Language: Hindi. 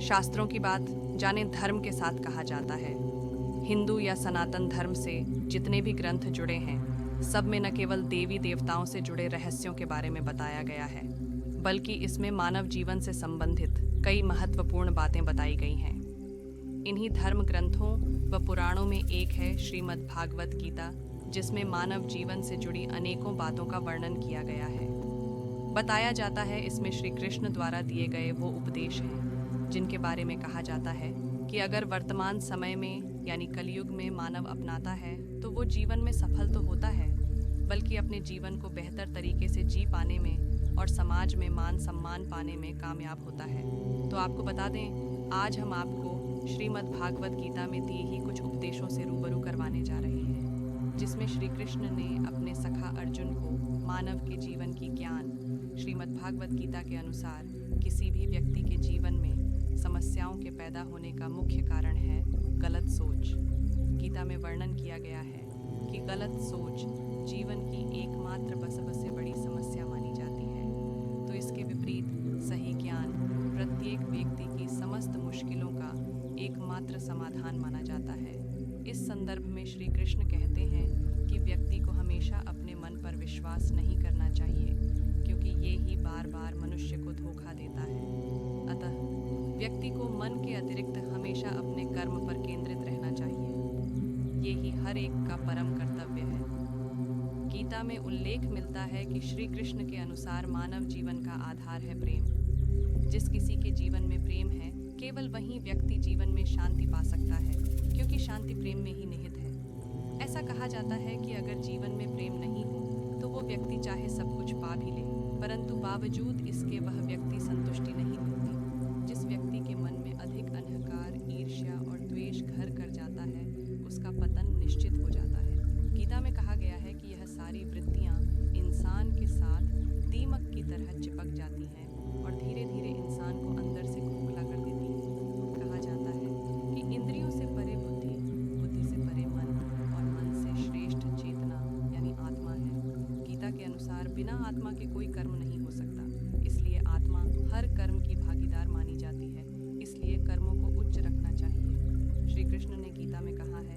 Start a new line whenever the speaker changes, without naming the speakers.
शास्त्रों की बात जाने धर्म के साथ कहा जाता है। हिंदू या सनातन धर्म से जितने भी ग्रंथ जुड़े हैं, सब में न केवल देवी देवताओं से जुड़े रहस्यों के बारे में बताया गया है, बल्कि इसमें मानव जीवन से संबंधित कई महत्वपूर्ण बातें बताई गई हैं। इन्हीं धर्म ग्रंथों व पुराणों में एक है श्रीमद् भागवत गीता, जिसमें मानव जीवन से जुड़ी अनेकों बातों का वर्णन किया गया है। बताया जाता है इसमें श्री कृष्ण द्वारा दिए गए वो उपदेश हैं जिनके बारे में कहा जाता है कि अगर वर्तमान समय में यानी कलयुग में मानव अपनाता है तो वो जीवन में सफल तो होता है, बल्कि अपने जीवन को बेहतर तरीके से जी पाने में और समाज में मान सम्मान पाने में कामयाब होता है। तो आपको बता दें, आज हम आपको श्रीमद् भागवत गीता में दिए ही कुछ उपदेशों से रूबरू करवाने जा रहे हैं, जिसमें श्री कृष्ण ने अपने सखा अर्जुन को मानव के जीवन की ज्ञान श्रीमद् भागवत गीता के अनुसार किसी भी व्यक्ति के जीवन में समस्याओं के पैदा होने का मुख्य कारण है गलत सोच। गीता में वर्णन किया गया है कि गलत सोच जीवन की एकमात्र सबसे बड़ी समस्या मानी जाती है। तो इसके विपरीत सही ज्ञान प्रत्येक व्यक्ति की समस्त मुश्किलों का एकमात्र समाधान माना जाता है। इस संदर्भ में श्री कृष्ण कहते हैं कि व्यक्ति को हमेशा अपने मन पर विश्वास नहीं करना चाहिए, क्योंकि ये ही बार बार मनुष्य को धोखा देता है। अतः व्यक्ति को मन के अतिरिक्त हमेशा अपने कर्म पर केंद्रित रहना चाहिए। ये ही हर एक का परम कर्तव्य है। गीता में उल्लेख मिलता है कि श्री कृष्ण के अनुसार मानव जीवन का आधार है प्रेम। जिस किसी के जीवन में प्रेम है, केवल वही व्यक्ति जीवन में शांति पा सकता है, क्योंकि शांति प्रेम में ही निहित है। ऐसा कहा जाता है कि अगर जीवन में प्रेम नहीं हो तो वो व्यक्ति चाहे सब कुछ पा भी ले, परंतु बावजूद इसके वह व्यक्ति संतुष्टि नहीं मिलती। जिस व्यक्ति के मन में अधिक अहंकार, ईर्ष्या और द्वेष घर कर जाता है, उसका पतन निश्चित हो जाता है। गीता में कहा गया है कि यह सारी वृत्तियां इंसान के साथ दीमक की तरह चिपक जाती हैं और धीरे धीरे इंसान को अंदर से खोखला कर देती हैं। कहा जाता है कि इंद्रियों से परे बुद्धि, बुद्धि से परे मन और मन से श्रेष्ठ चेतना यानी आत्मा है। गीता के अनुसार बिना आत्मा के कोई कर्म नहीं हो सकता, इसलिए आत्मा हर कर्म की भागीदार मानी जाती है। इसलिए कर्मों को उच्च रखना चाहिए। श्री कृष्ण ने गीता में कहा है